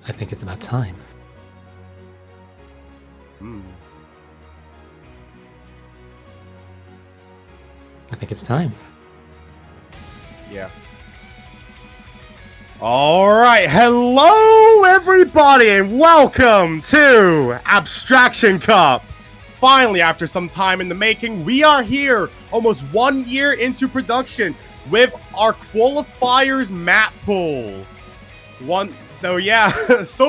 I think it's about time. I think it's time. Yeah. All right, hello everybody and welcome to Abstraction Cup. Finally, after some time in the making, we are here almost 1 year into production with our qualifiers map pool. So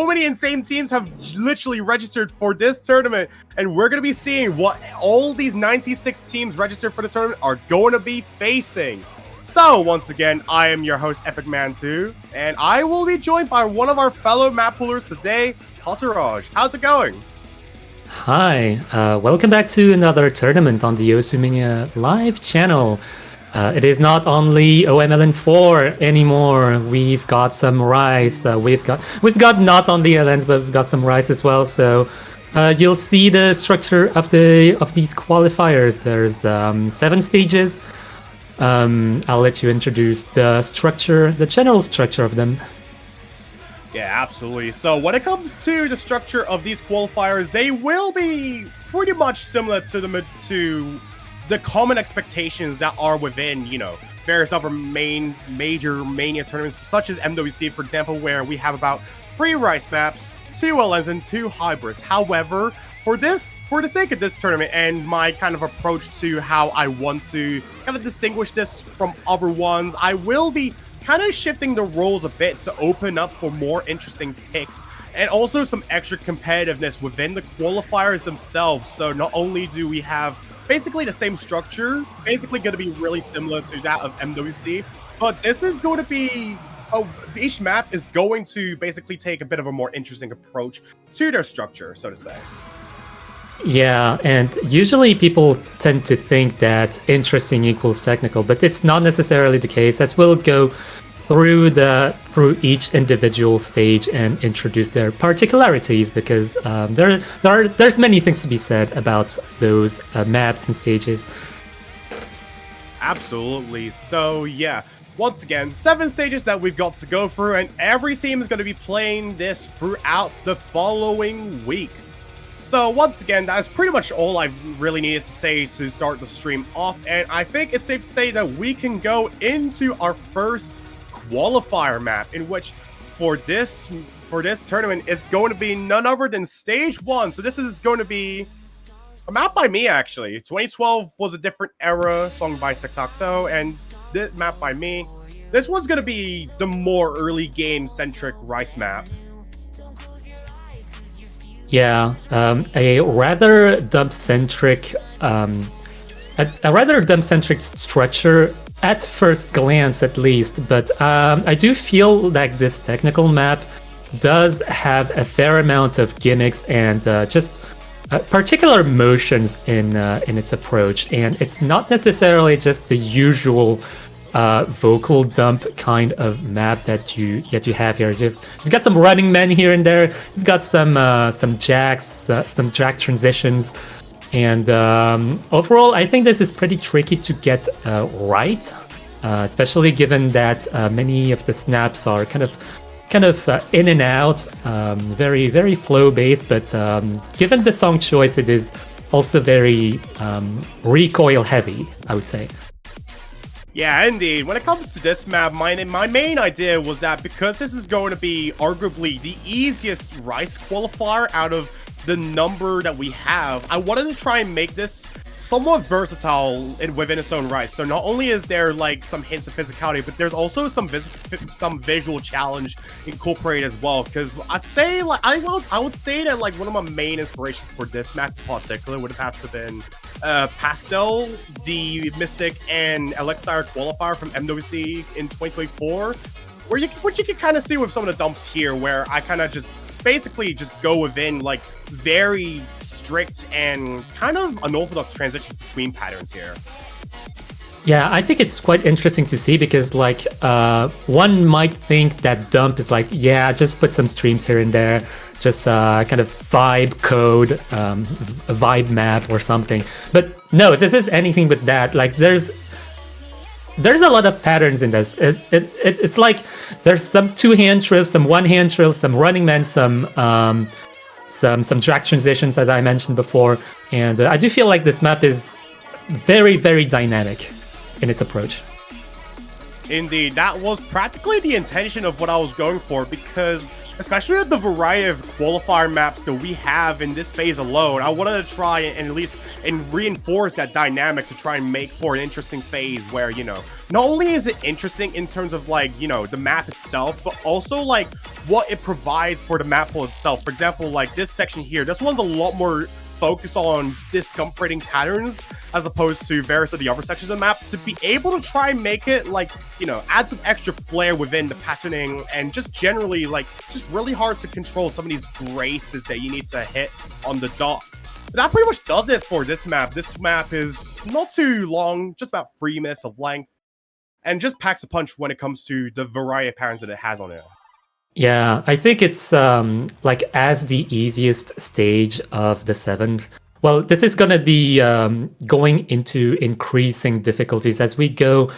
many insane teams have literally registered for this tournament, and we're going to be seeing what all these 96 teams registered for the tournament are going to be facing. So, once again, I am your host, Epic Man 2, and I will be joined by one of our fellow map poolers today, Paturages. How's it going? Hi, welcome back to another tournament on the Osumania live channel. It is not only OMLN4 anymore. We've got some Rise. We've got not only LNs, but we've got some Rise as well. So you'll see the structure of these qualifiers. There's 7 stages. I'll let you introduce the structure, the general structure of them. Yeah, absolutely. So when it comes to the structure of these qualifiers, they will be pretty much similar to the common expectations that are within, various other major Mania tournaments, such as MWC, for example, where we have about 3 rice maps, 2 LNs, and 2 hybrids. However, for the sake of this tournament and my kind of approach to how I want to kind of distinguish this from other ones, I will be kind of shifting the roles a bit to open up for more interesting picks and also some extra competitiveness within the qualifiers themselves. So not only do we have basically the same structure, basically going to be really similar to that of MWC, but this is going to be each map is going to basically take a bit of a more interesting approach to their structure, so to say. Yeah, and usually people tend to think that interesting equals technical, but it's not necessarily the case, as we'll go through each individual stage and introduce their particularities, because there's many things to be said about those maps and stages. Absolutely. So yeah, once again, 7 stages that we've got to go through, and every team is going to be playing this throughout the following week. So once again, that's pretty much all I really needed to say to start the stream off, and I think it's safe to say that we can go into our first qualifier map, in which for this tournament, it's going to be none other than stage 1. So this is going to be a map by me, actually. 2012 was a different era, sung by Tic-Tac-Toe, and this map by me. This one's going to be the more early game-centric Rice map. Yeah, a rather dump-centric structure at first glance, at least. But I do feel like this technical map does have a fair amount of gimmicks and just particular motions in its approach, and it's not necessarily just the usual vocal dump kind of map that you have here. You've got some running men here and there. You've got some jacks, some jack transitions, and overall, I think this is pretty tricky to get right, especially given that many of the snaps are kind of in and out, very very flow based. But given the song choice, it is also very recoil heavy, I would say. Yeah, indeed. When it comes to this map, my main idea was that because this is going to be arguably the easiest Rice qualifier out of the number that we have, I wanted to try and make this somewhat versatile within its own right. So not only is there like some hints of physicality, but there's also some visual challenge incorporated as well. Because I'd say like I would say that like one of my main inspirations for this map in particular would have to been Pastel, the Mystic and Elixir qualifier from MWC in 2024, which you can kind of see with some of the dumps here, where I kind of just basically just go within like very strict and kind of unorthodox transitions between patterns here. Yeah, I think it's quite interesting to see because, like, one might think that dump is like, yeah, just put some streams here and there, just kind of vibe code, a vibe map or something. But no, this is anything but that. Like, there's a lot of patterns in this. It's like there's some two-hand trills, some one-hand trills, some running men, some drag transitions, as I mentioned before. And I do feel like this map is very, very dynamic in its approach. Indeed, that was practically the intention of what I was going for, because especially with the variety of qualifier maps that we have in this phase alone, I wanted to try and at least reinforce that dynamic to try and make for an interesting phase where, you know, not only is it interesting in terms of like, you know, the map itself, but also like what it provides for the map pool itself. For example, like this section here, this one's a lot more focused on discomforting patterns as opposed to various of the other sections of the map, to be able to try and make it like, you know, add some extra flair within the patterning and just generally like just really hard to control some of these graces that you need to hit on the dot. But that pretty much does it for this map. This map is not too long, just about 3 minutes of length, and just packs a punch when it comes to the variety of patterns that it has on it. Yeah, I think it's like as the easiest stage of the 7. Well, this is going to be going into increasing difficulties as we go,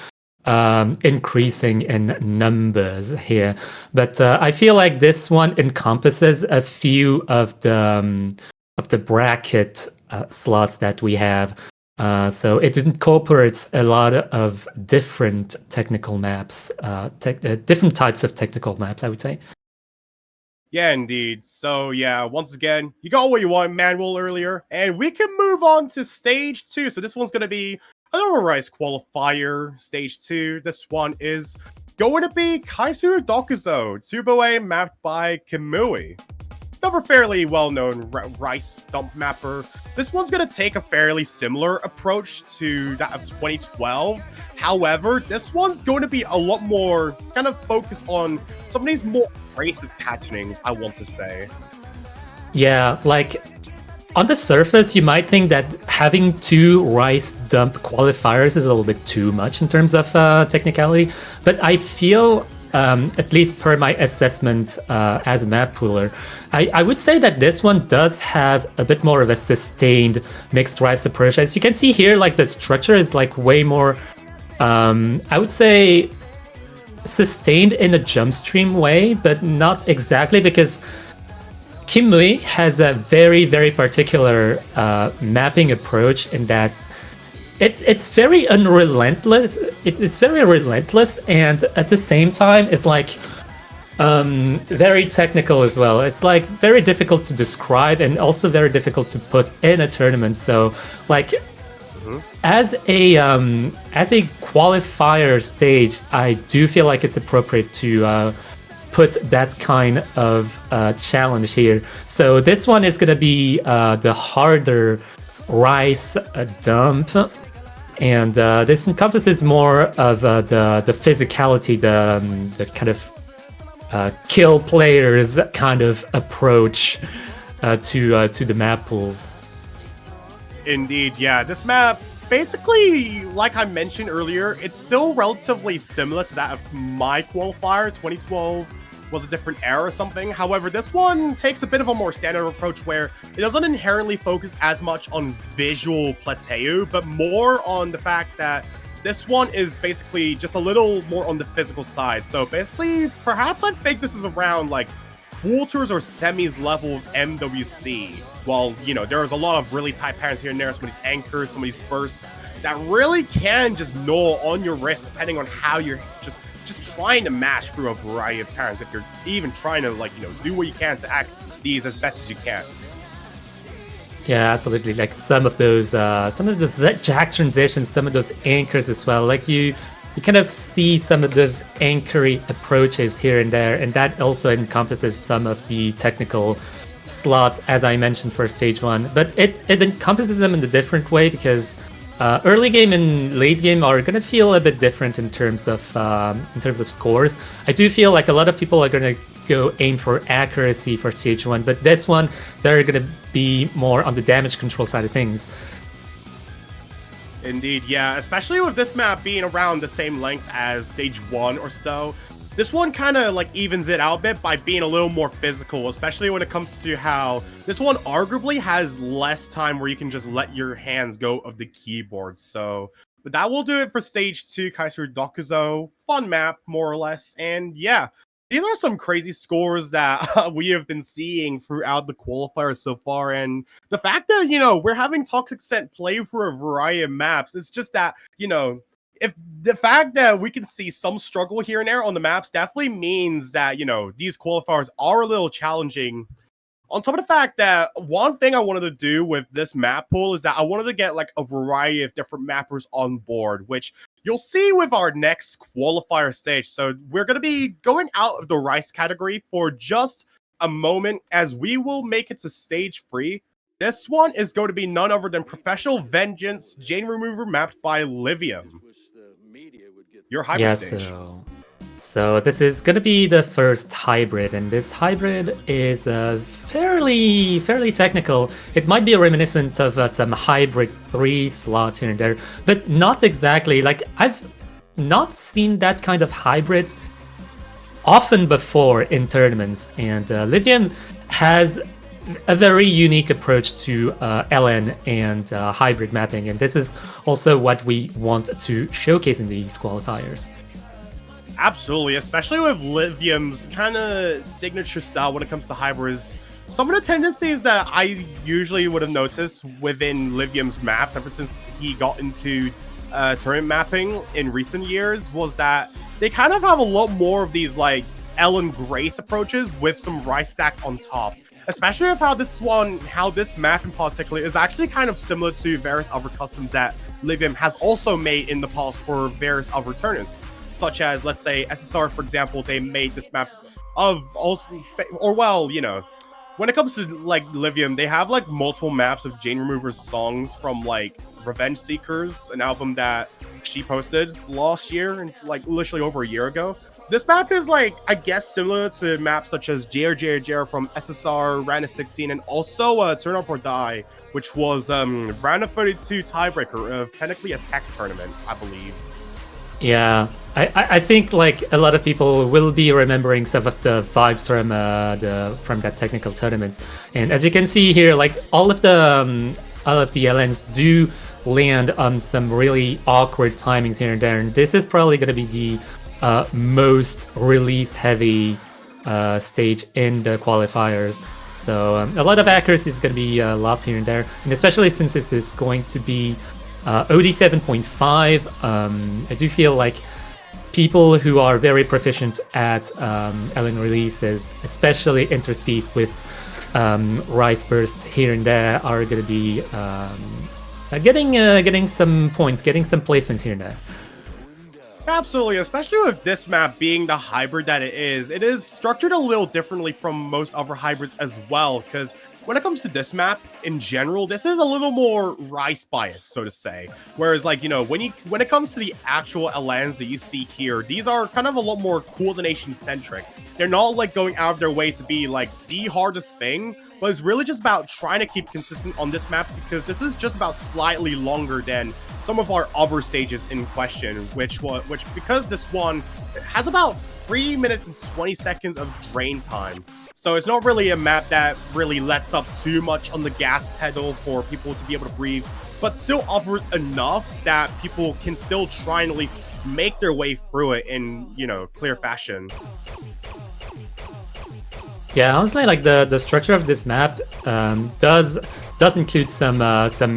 increasing in numbers here. But I feel like this one encompasses a few of the bracket slots that we have. So it incorporates a lot of different technical maps, different types of technical maps, I would say. Yeah, indeed. So yeah, once again, you got what you want, manual earlier, and we can move on to stage 2. So this one's gonna be another Rice qualifier, stage 2. This one is going to be Kaisuru Dokuzo, Turbo A mapped by Kamui. Another fairly well-known Rice stump mapper. This one's going to take a fairly similar approach to that of 2012. However, this one's going to be a lot more kind of focused on some of these more abrasive patternings, I want to say. Yeah, like on the surface, you might think that having 2 Rice dump qualifiers is a little bit too much in terms of technicality, but I feel, at least per my assessment as a map pooler, I would say that this one does have a bit more of a sustained mixed Rice approach. As you can see here, like the structure is like way more, I would say, sustained in a jump stream way, but not exactly, because Kimui has a very, very particular mapping approach in that it's very unrelentless. It's very relentless, and at the same time, it's like very technical as well. It's like very difficult to describe and also very difficult to put in a tournament. So, like, as a qualifier stage, I do feel like it's appropriate to put that kind of challenge here. So this one is going to be the harder Rice dump, and this encompasses more of the physicality, the kind of kill players kind of approach to the map pools. Indeed, yeah. This map, basically, like I mentioned earlier, it's still relatively similar to that of my qualifier. 2012 was a different era or something. However, this one takes a bit of a more standard approach where it doesn't inherently focus as much on visual plateu, but more on the fact that this one is basically just a little more on the physical side. So basically, perhaps I'd think this is around like quarters or semis level of MWC. While, you know, there's a lot of really tight patterns here and there, some of these anchors, some of these bursts that really can just gnaw on your wrist depending on how you're just trying to mash through a variety of patterns. If you're even trying to, like, you know, do what you can to act these as best as you can. Yeah, absolutely. Like some of those jack transitions, some of those anchors as well. Like you kind of see some of those anchory approaches here and there, and that also encompasses some of the technical slots, as I mentioned for stage 1. But it encompasses them in a different way, because early game and late game are going to feel a bit different in terms of scores. I do feel like a lot of people are going to go aim for accuracy for stage 1, but this one, they're going to be more on the damage control side of things. Indeed, yeah, especially with this map being around the same length as stage 1 or so. This one kind of like evens it out a bit by being a little more physical, especially when it comes to how this one arguably has less time where you can just let your hands go of the keyboard. So, but that will do it for stage 2, Kaisuru Dokuzo. Fun map, more or less. And yeah, these are some crazy scores that we have been seeing throughout the qualifiers so far. And the fact that, you know, we're having Toxic Scent play for a variety of maps, it's just that, you know, if the fact that we can see some struggle here and there on the maps definitely means that, you know, these qualifiers are a little challenging. On top of the fact that one thing I wanted to do with this map pool is that I wanted to get like a variety of different mappers on board, which you'll see with our next qualifier stage. So we're going to be going out of the Rice category for just a moment, as we will make it to stage 3. This one is going to be none other than Professional Vengeance Jane Remover mapped by Livium. Your hybrid stage. So this is going to be the first hybrid, and this hybrid is fairly technical. It might be reminiscent of some hybrid 3 slots here and there, but not exactly. Like, I've not seen that kind of hybrid often before in tournaments, and Livium has a very unique approach to LN and hybrid mapping, and this is also what we want to showcase in these qualifiers. Absolutely, especially with Lithium's kind of signature style when it comes to hybrids. Some of the tendencies that I usually would have noticed within Lithium's maps ever since he got into tournament mapping in recent years was that they kind of have a lot more of these like Ellen Grace approaches with some rice stack on top. Especially with how this map in particular is actually kind of similar to various other customs that Lithium has also made in the past for various other tournaments. Such as, let's say, SSR, for example, they made this map of also, or well, you know, when it comes to like Lithium, they have like multiple maps of Jane Remover's songs from like Revenge Seekers, an album that she posted last year and like literally over a year ago. This map is like, I guess, similar to maps such as JR from SSR, round of 16, and also Turn Up or Die, which was round of 32 tiebreaker of technically a tech tournament, I believe. Yeah, I think like a lot of people will be remembering some of the vibes from that technical tournament, and as you can see here, like all of the LNs do land on some really awkward timings here and there, and this is probably going to be the most release heavy stage in the qualifiers. So a lot of accuracy is going to be lost here and there, and especially since this is going to be OD 7.5, I do feel like people who are very proficient at LN releases, especially interspeeds with rice bursts here and there, are going to be getting some points, getting some placements here and there. Absolutely, especially with this map being the hybrid that it is structured a little differently from most other hybrids as well, because when it comes to this map in general, this is a little more rice biased, so to say. Whereas, like, you know, when it comes to the actual LNs that you see here, these are kind of a lot more coordination centric. They're not like going out of their way to be like the hardest thing, but it's really just about trying to keep consistent on this map, because this is just about slightly longer than some of our other stages in question, which because this one has about 3 minutes and 20 seconds of drain time. So it's not really a map that really lets up too much on the gas pedal for people to be able to breathe, but still offers enough that people can still try and at least make their way through it in, you know, clear fashion. Yeah, honestly, like the structure of this map does include some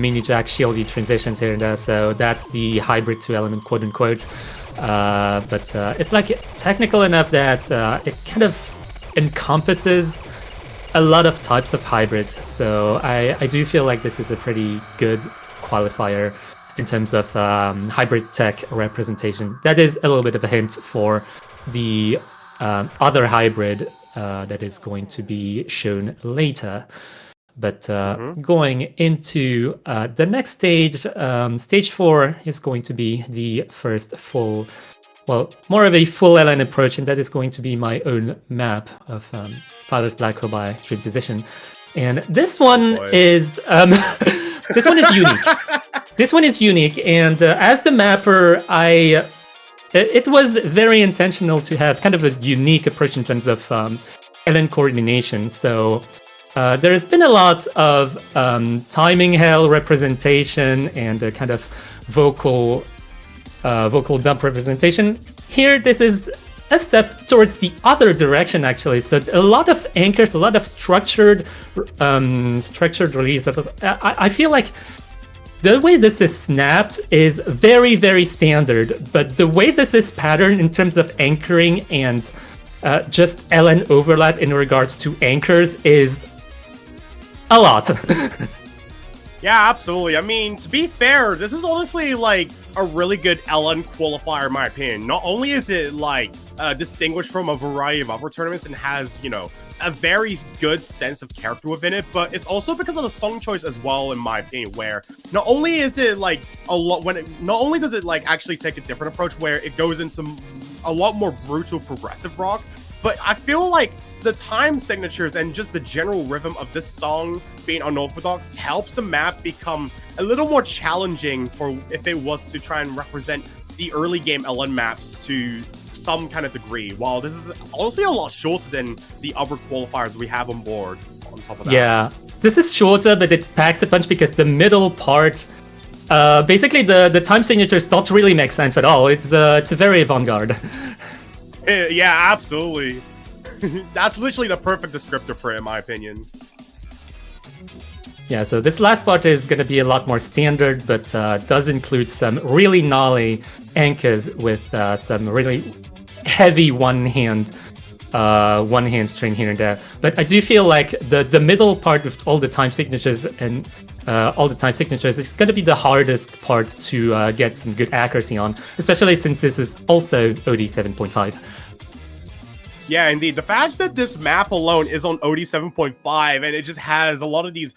mini jack shieldy transitions here and there, so that's the hybrid 2 element, quote unquote. But it's like technical enough that it kind of encompasses a lot of types of hybrids. So I do feel like this is a pretty good qualifier in terms of hybrid tech representation. That is a little bit of a hint for the other hybrid that is going to be shown later. But going into the next stage, stage 4 is going to be the first full, well, more of a full LN approach, and that is going to be my own map of Father's Black Hole by True Position. And this one is this one is unique. This one is unique, and as the mapper, it was very intentional to have kind of a unique approach in terms of LN coordination. So there has been a lot of timing hell representation and a kind of vocal dump representation. Here, this is a step towards the other direction, actually. So a lot of anchors, a lot of structured release. I feel like the way this is snapped is very, very standard, but the way this is patterned in terms of anchoring and just LN overlap in regards to anchors is a lot. Yeah, absolutely. I mean, to be fair, this is honestly like a really good LN qualifier in my opinion. Not only is it like distinguished from a variety of other tournaments and has, you know, a very good sense of character within it, but it's also because of the song choice as well, in my opinion, where not only is it like not only does it like actually take a different approach where it goes into a lot more brutal progressive rock, but I feel like the time signatures and just the general rhythm of this song being unorthodox helps the map become a little more challenging for if it was to try and represent the early game LN maps to some kind of degree, while this is honestly a lot shorter than the other qualifiers we have on board. on top of that. Yeah, this is shorter, but it packs a punch because the middle part, basically the time signatures don't really make sense at all. It's very avant-garde. Yeah, absolutely. That's literally the perfect descriptor for it, in my opinion. Yeah, so this last part is going to be a lot more standard, but does include some really gnarly anchors with some really heavy one-hand string here and there. But I do feel like the middle part with all the time signatures and is going to be the hardest part to get some good accuracy on, especially since this is also OD 7.5. Yeah, indeed. The fact that this map alone is on OD 7.5 and it just has a lot of these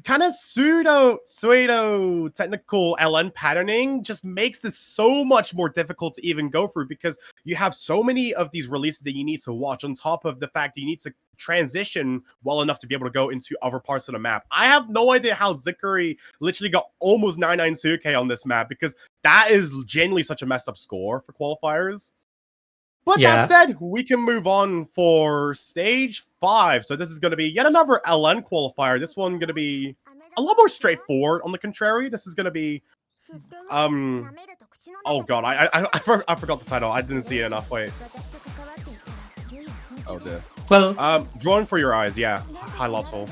kind of pseudo technical LN patterning just makes this so much more difficult to even go through, because you have so many of these releases that you need to watch, on top of the fact that you need to transition well enough to be able to go into other parts of the map. I have no idea how Zikari literally got almost 992k on this map, because that is genuinely such a messed up score for qualifiers. But Yeah. that said, we can move on for stage 5. So this is going to be yet another LN qualifier. This one going to be a lot more straightforward. On the contrary, this is going to be oh god, I forgot the title. I didn't see it enough. Wait. Oh dear. Well, Drawing for your eyes. Yeah. High Lotto.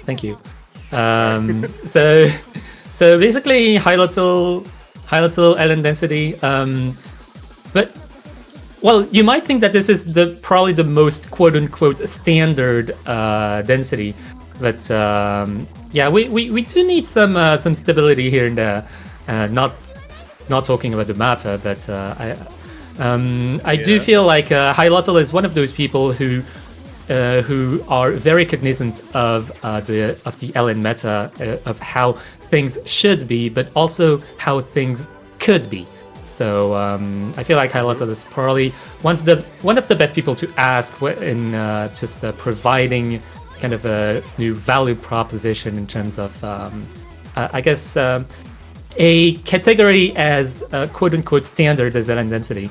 Thank you. So basically high little LN density. But well, you might think that this is probably the most quote unquote standard density, but yeah, we do need some stability here and there. Not talking about the map, but I do feel like Hylotel is one of those people who are very cognizant of the LN meta, of how things should be, but also how things could be. So I feel like Hylotel is probably one of the best people to ask in just providing kind of a new value proposition in terms of I guess a category as quote unquote standard as LN density.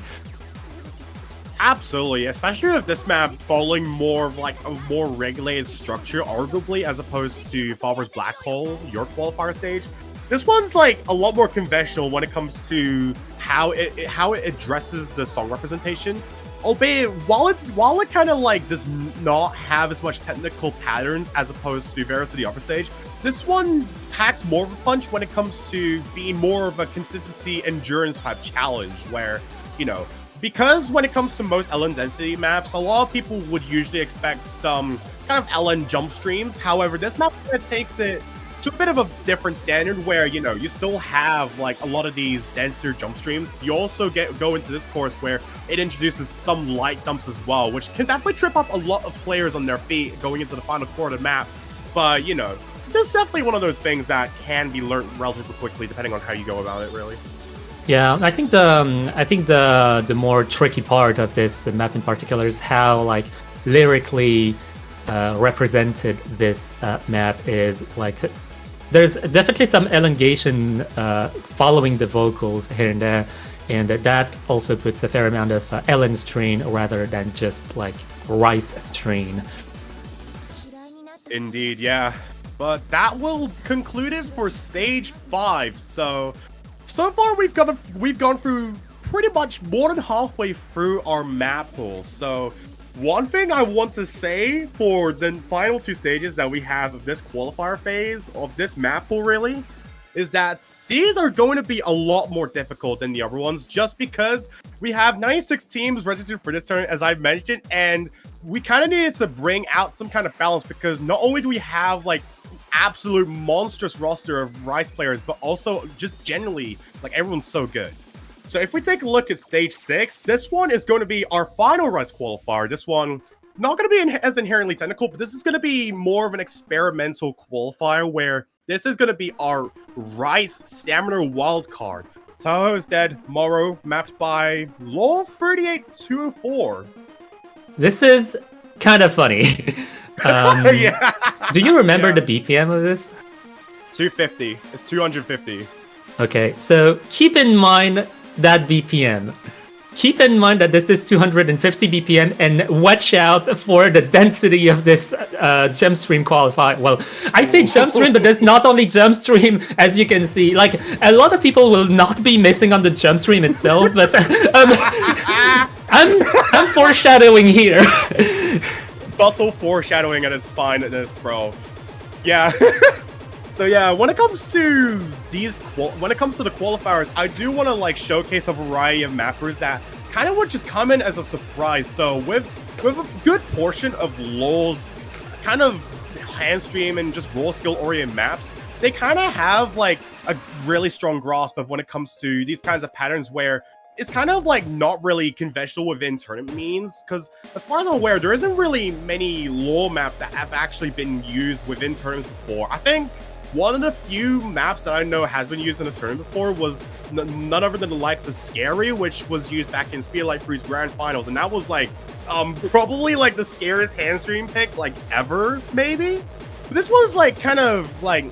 Absolutely, especially with this map following more of like a more regulated structure, arguably, as opposed to Father's Black Hole, your qualifier stage. This one's like a lot more conventional when it comes to how it addresses the song representation. Albeit, while it kind of like does not have as much technical patterns as opposed to various of the upper stage, this one packs more of a punch when it comes to being more of a consistency endurance type challenge, where, you know, because when it comes to most LN density maps, a lot of people would usually expect some kind of LN jump streams. However, this map kind of takes it to a bit of a different standard, where, you know, you still have like a lot of these denser jump streams. You also go into this course where it introduces some light dumps as well, which can definitely trip up a lot of players on their feet going into the final quarter of the map. But, you know, this is definitely one of those things that can be learned relatively quickly depending on how you go about it, really. Yeah, I think the more tricky part of this map in particular is how like lyrically represented this map is. Like, there's definitely some elongation following the vocals here and there, and that also puts a fair amount of LN strain rather than just like rice strain. Indeed, yeah. But that will conclude it for stage 5. So far we've gone through pretty much more than halfway through our map pool. So one thing I want to say for the final 2 stages that we have of this qualifier phase of this map pool, really, is that these are going to be a lot more difficult than the other ones, just because we have 96 teams registered for this tournament, as I've mentioned, and we kind of needed to bring out some kind of balance, because not only do we have like absolute monstrous roster of Rice players, but also just generally, like, everyone's so good. So if we take a look at stage 6, this one is going to be our final Rice qualifier. This one not going to be as inherently technical, but this is going to be more of an experimental qualifier, where this is going to be our Rice Stamina wildcard. Tahoe is dead, Morrow, mapped by Law 38204. This is kind of funny. Yeah. Do you remember the BPM of this? 250. It's 250. Okay, so keep in mind that BPM. keep in mind that this is 250 BPM, and watch out for the density of this jump stream qualifier. Well, I say jump stream, but there's not only jump stream, as you can see. Like, a lot of people will not be missing on the jump stream itself, but I'm foreshadowing here. Subtle foreshadowing at its finest, bro. Yeah. So yeah, when it comes to the qualifiers, I do want to like showcase a variety of mappers that kind of would just come in as a surprise. So with a good portion of LoL's kind of hand stream and just role skill oriented maps, they kind of have like a really strong grasp of when it comes to these kinds of patterns where it's kind of like not really conventional within tournament means, because as far as I'm aware, there isn't really many LoL maps that have actually been used within tournaments before. I think one of the few maps that I know has been used in a tournament before was none other than the likes of Scary, which was used back in Speed Light 3's Grand Finals, and that was like probably like the scariest hand stream pick like ever, maybe. But this was like kind of like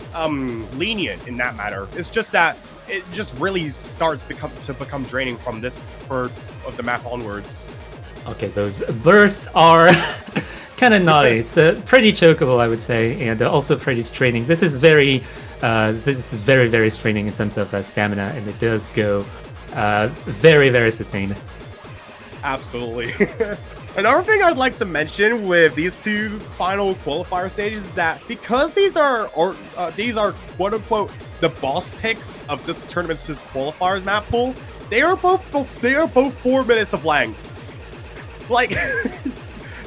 lenient in that matter. It's just that it just really starts to become draining from this part of the map onwards. Okay, those bursts are kind of naughty. So pretty chokeable, I would say, and also pretty straining. This is very very straining in terms of stamina, and it does go very sustained. Absolutely. Another thing I'd like to mention with these two final qualifier stages is that because these are quote unquote the boss picks of this tournament's qualifiers map pool, they are both 4 minutes of length. Like,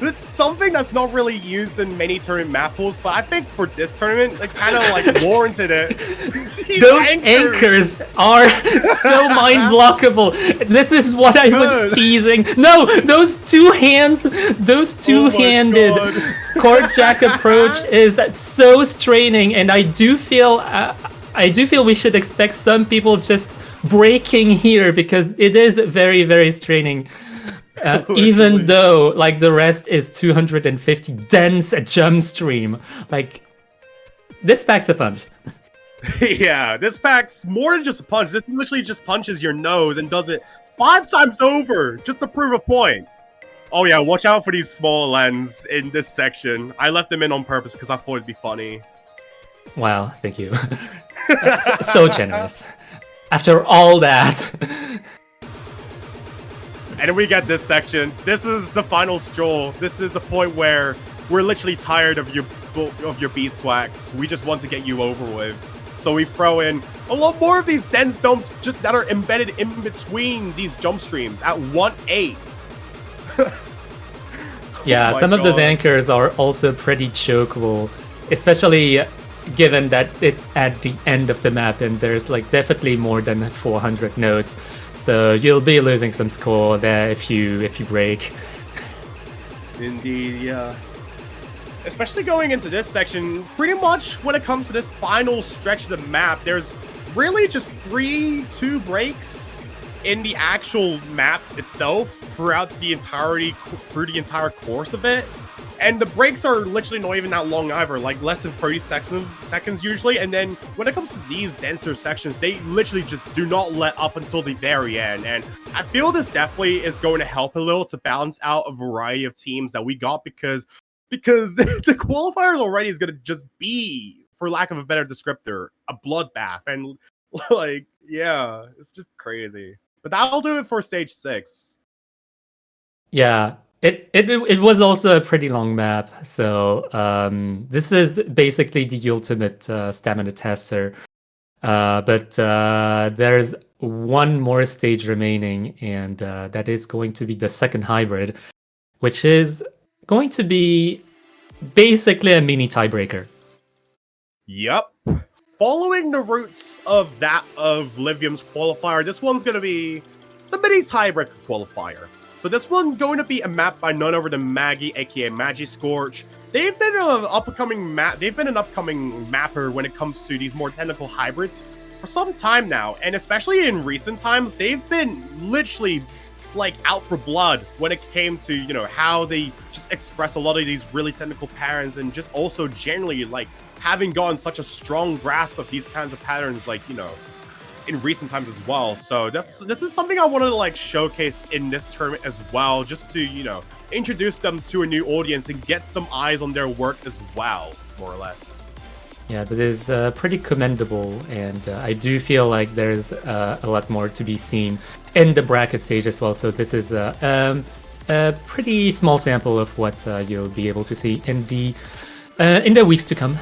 it's something that's not really used in many tournament map pools, but I think for this tournament, it kind of like warranted it. Those anchors are so mind blockable. This is what I was teasing. No, those two-handed cord jack approach is so straining, and I do feel we should expect some people just breaking here because it is very straining. Even though like the rest is 250 dense jump stream, like this packs a punch. Yeah, this packs more than just a punch. This literally just punches your nose and does it 5 times over just to prove a point. Oh yeah, watch out for these small lens in this section. I left them in on purpose because I thought it'd be funny. Wow, thank you. So generous. After all that. And then we get this section. This is the final stroll. This is the point where we're literally tired of your beeswax. We just want to get you over with. So we throw in a lot more of these dense domes just that are embedded in between these jump streams at 1-8. Yeah, some of those anchors are also pretty chokeable, especially given that it's at the end of the map and there's like definitely more than 400 nodes. So you'll be losing some score there if you break. Indeed, yeah. Especially going into this section, pretty much when it comes to this final stretch of the map, there's really just 2 breaks in the actual map itself throughout the entire course of it. And the breaks are literally not even that long either, like less than 30 seconds usually. And then when it comes to these denser sections, they literally just do not let up until the very end. And I feel this definitely is going to help a little to balance out a variety of teams that we got because the qualifiers already is going to just be, for lack of a better descriptor, a bloodbath. And like, yeah, it's just crazy. But that'll do it for stage 6. Yeah. It was also a pretty long map, so this is basically the ultimate stamina tester. But there's one more stage remaining, and that is going to be the second hybrid, which is going to be basically a mini tiebreaker. Yep. Following the roots of that of Livium's qualifier, this one's going to be the mini tiebreaker qualifier. So this one going to be a map by none other than Maggie, aka Maggie Scorch. They've been an upcoming mapper when it comes to these more technical hybrids for some time now, and especially in recent times, they've been literally like out for blood when it came to, you know, how they just express a lot of these really technical patterns, and just also generally like having gotten such a strong grasp of these kinds of patterns, like, you know, in recent times as well. So this is something I wanted to like showcase in this tournament as well, just to introduce them to a new audience and get some eyes on their work as well, more or less. Yeah, that is pretty commendable, and I do feel like there's a lot more to be seen in the bracket stage as well. So this is a pretty small sample of what you'll be able to see in the weeks to come.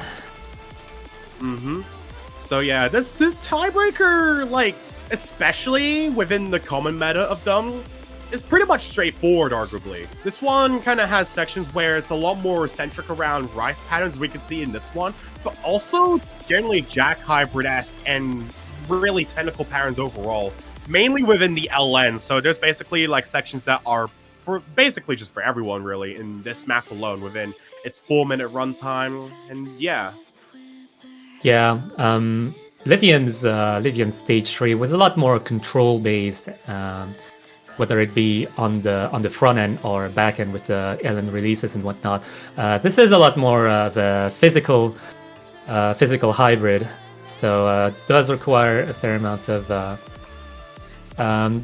So yeah, this tiebreaker, like especially within the common meta of them, is pretty much straightforward, arguably. This one kind of has sections where it's a lot more centric around Rice patterns we can see in this one, but also generally Jack hybrid-esque and really technical patterns overall, mainly within the LN. So there's basically like sections that are for basically just for everyone really in this map alone within its 4-minute runtime, and yeah. Yeah, Livium's stage 3 was a lot more control based. Whether it be on the front end or back end with the LN releases and whatnot. This is a lot more of a physical hybrid, so does require a fair amount of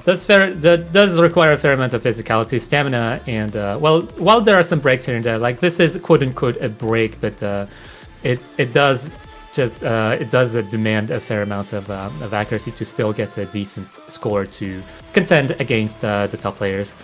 does require a fair amount of physicality, stamina, and well, while there are some breaks here and there, like this is quote unquote a break, but it does demand a fair amount of accuracy to still get a decent score to contend against the top players.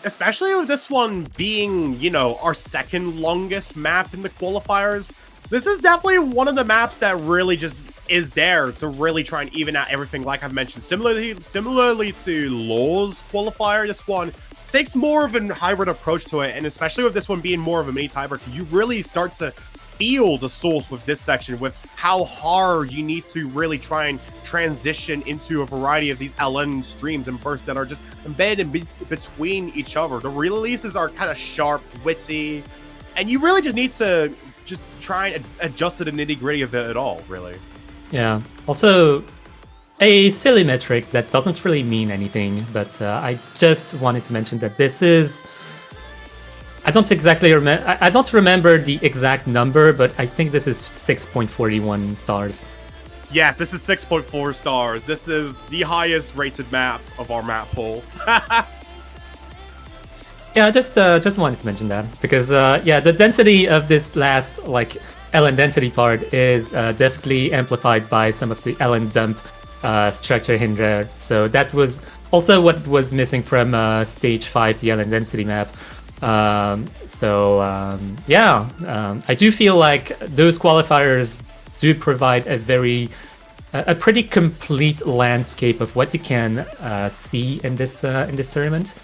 Especially with this one being, our second longest map in the qualifiers. This is definitely one of the maps that really just is there to really try and even out everything, like I've mentioned. Similarly to Law's qualifier, this one takes more of a hybrid approach to it, and especially with this one being more of a mini tiebreaker, you really start to feel the source with this section, with how hard you need to really try and transition into a variety of these LN streams and bursts that are just embedded between each other. The releases are kind of sharp, witty, and you really just need to just try and adjust to the nitty-gritty of it all, really. Yeah. Also, a silly metric that doesn't really mean anything, but I just wanted to mention that this is... I don't exactly remember. I don't remember the exact number, but I think this is 6.41 stars. Yes, this is 6.4 stars. This is the highest rated map of our map pool. Yeah, just wanted to mention that because yeah, the density of this last like LN density part is definitely amplified by some of the LN dump structure in there. So that was also what was missing from stage 5, the LN density map. Yeah, I do feel like those qualifiers do provide a pretty complete landscape of what you can see in this tournament.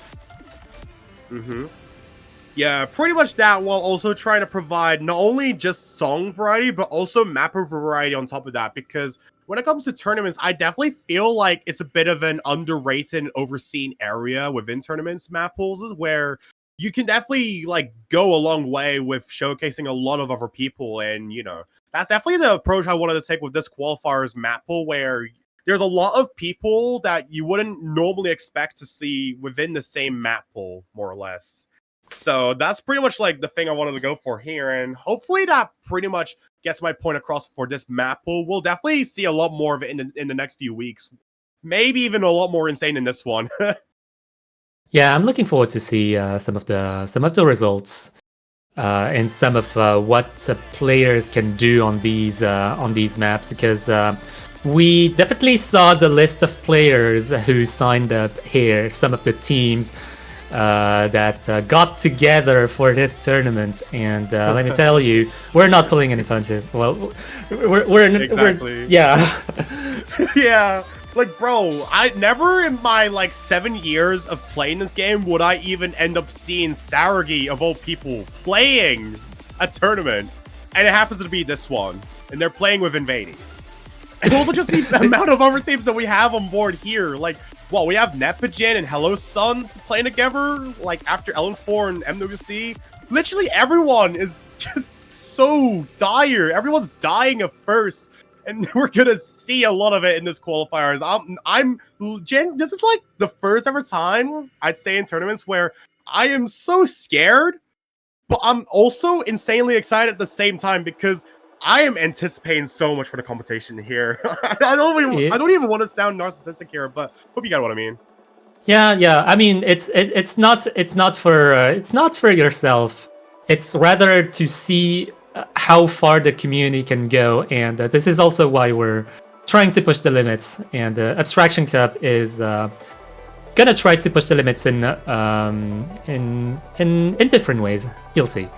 Yeah, pretty much that, while also trying to provide not only just song variety, but also mapper variety on top of that. Because when it comes to tournaments, I definitely feel like it's a bit of an underrated and overseen area within tournaments map pools, where you can definitely like go a long way with showcasing a lot of other people. And that's definitely the approach I wanted to take with this qualifier's map pool, where there's a lot of people that you wouldn't normally expect to see within the same map pool, more or less. So that's pretty much like the thing I wanted to go for here, and hopefully that pretty much gets my point across for this map pool. We'll definitely see a lot more of it in the next few weeks, maybe even a lot more insane in this one. Yeah, I'm looking forward to see some of the results and some of what players can do on these maps, because we definitely saw the list of players who signed up here, some of the teams that got together for this tournament, and let me tell you, we're not pulling any punches. Well, we're exactly. Yeah. Yeah. Like, bro, I never in my, 7 years of playing this game would I even end up seeing Saragi, of all people, playing a tournament. And it happens to be this one. And they're playing with Invading. And also just the amount of other teams that we have on board here. Like, well, we have Nepagin and Hello Suns playing together, after LN4 and MWC. Literally everyone is just so dire. Everyone's dying at first. And we're gonna see a lot of it in this qualifiers. This is the first ever time I'd say in tournaments where I am so scared, but I'm also insanely excited at the same time, because I am anticipating so much for the competition here. I don't even want to sound narcissistic here, but hope you got what I mean. Yeah. I mean, it's not for yourself. It's rather to see how far the community can go, and this is also why we're trying to push the limits. And Abstraction Cup is gonna try to push the limits in different ways. You'll see.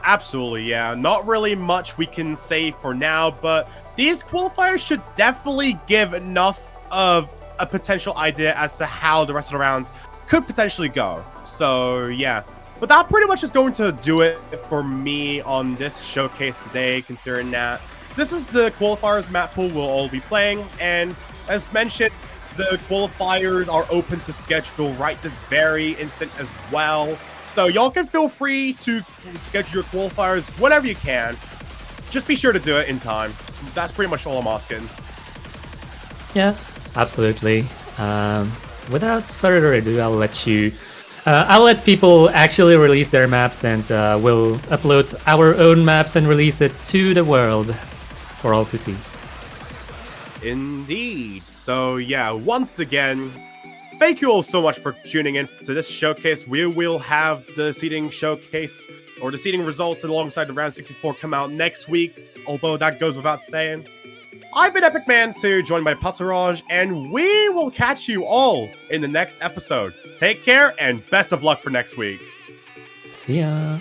Absolutely, yeah. Not really much we can say for now, but these qualifiers should definitely give enough of a potential idea as to how the rest of the rounds could potentially go. So, yeah. But that pretty much is going to do it for me on this showcase today, considering that this is the qualifiers map pool we'll all be playing, and as mentioned, the qualifiers are open to schedule right this very instant as well. So y'all can feel free to schedule your qualifiers whenever you can. Just be sure to do it in time. That's pretty much all I'm asking. Yeah, absolutely. Without further ado, I'll let people actually release their maps, and we'll upload our own maps and release it to the world for all to see. Indeed. So yeah, once again, thank you all so much for tuning in to this showcase. We will have the seeding showcase, or the seeding results alongside the round 64 come out next week, although that goes without saying. I've been Epic Man 2, joined by Paturages, and we will catch you all in the next episode. Take care, and best of luck for next week. See ya.